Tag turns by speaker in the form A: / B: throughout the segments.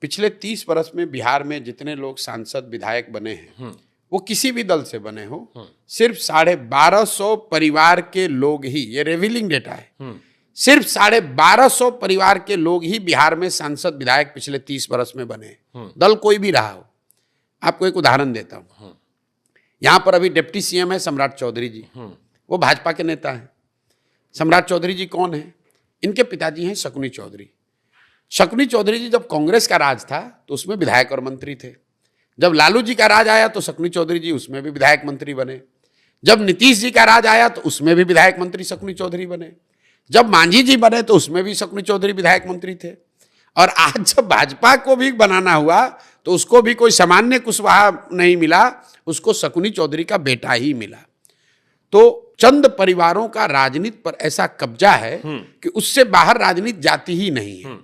A: पिछले 30 वर्ष में बिहार में जितने लोग सांसद विधायक बने हैं वो किसी भी दल से बने हो, सिर्फ 1250 परिवार के लोग ही, ये रिवीलिंग डेटा है, सिर्फ 1250 परिवार के लोग ही बिहार में सांसद विधायक पिछले 30 वर्ष में बने, दल कोई भी रहा हो। आपको एक उदाहरण देता हूं, यहां पर अभी डिप्टी सीएम है सम्राट चौधरी जी, वो भाजपा के नेता हैं। सम्राट चौधरी जी कौन है? इनके पिताजी हैं शकुनी चौधरी। शकुनी चौधरी जी जब कांग्रेस का राज था तो उसमें विधायक और मंत्री थे। जब लालू जी का राज आया तो शकुनी चौधरी जी उसमें भी विधायक मंत्री बने। जब नीतीश जी का राज आया तो उसमें भी विधायक मंत्री शकुनी चौधरी बने। जब मांझी जी बने तो उसमें भी शकुनी चौधरी विधायक मंत्री थे। और आज जब भाजपा को भी बनाना हुआ तो उसको भी कोई सामान्य कुशवाहा नहीं मिला, उसको शकुनी चौधरी का बेटा ही मिला। तो चंद परिवारों का राजनीति पर ऐसा कब्जा है कि उससे बाहर राजनीति जाती ही नहीं है।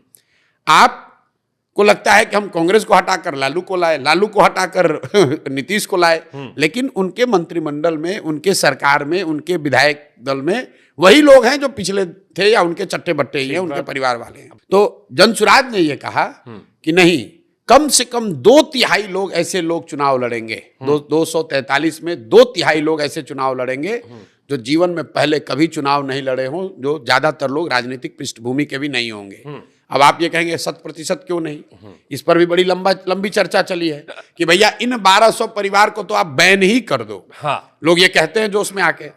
A: आपको लगता है कि हम कांग्रेस को हटाकर लालू को लाए, लालू को हटाकर नीतीश को लाए, लेकिन उनके मंत्रिमंडल में, उनके सरकार में, उनके विधायक दल में वही लोग हैं जो पिछले थे या उनके चट्टे बट्टे ही हैं, उनके परिवार वाले हैं। तो जनसुराज ने यह कहा कि नहीं, कम से कम 2/3 लोग ऐसे लोग चुनाव लड़ेंगे। 243 में 2/3 लोग ऐसे चुनाव लड़ेंगे जो जीवन में पहले कभी चुनाव नहीं लड़े हों, जो ज्यादातर लोग राजनीतिक पृष्ठभूमि के भी नहीं होंगे। अब आप ये कहेंगे 100% क्यों नहीं? इस पर भी बड़ी लंबी चर्चा चली है कि भैया इन 1200 परिवार को तो आप बैन ही कर दो। हाँ, लोग ये कहते हैं जोश में आके,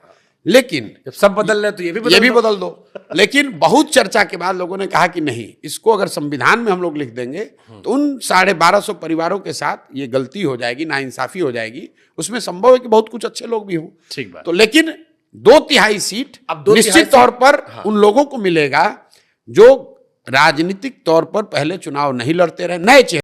A: लेकिन जब सब बदल रहे तो ये भी बदल दो। लेकिन बहुत चर्चा के बाद लोगों ने कहा कि नहीं, इसको अगर संविधान में हम लोग लिख देंगे तो उन 1250 परिवारों के साथ ये गलती हो जाएगी, नाइंसाफी हो जाएगी। उसमें संभव है कि बहुत कुछ अच्छे लोग भी हों, ठीक बात। तो लेकिन 2/3 सीट अब निश्चित तौर पर उन लोगों को मिलेगा जो राजनीतिक तौर पर पहले चुनाव नहीं लड़ते रहे, नए चेहरे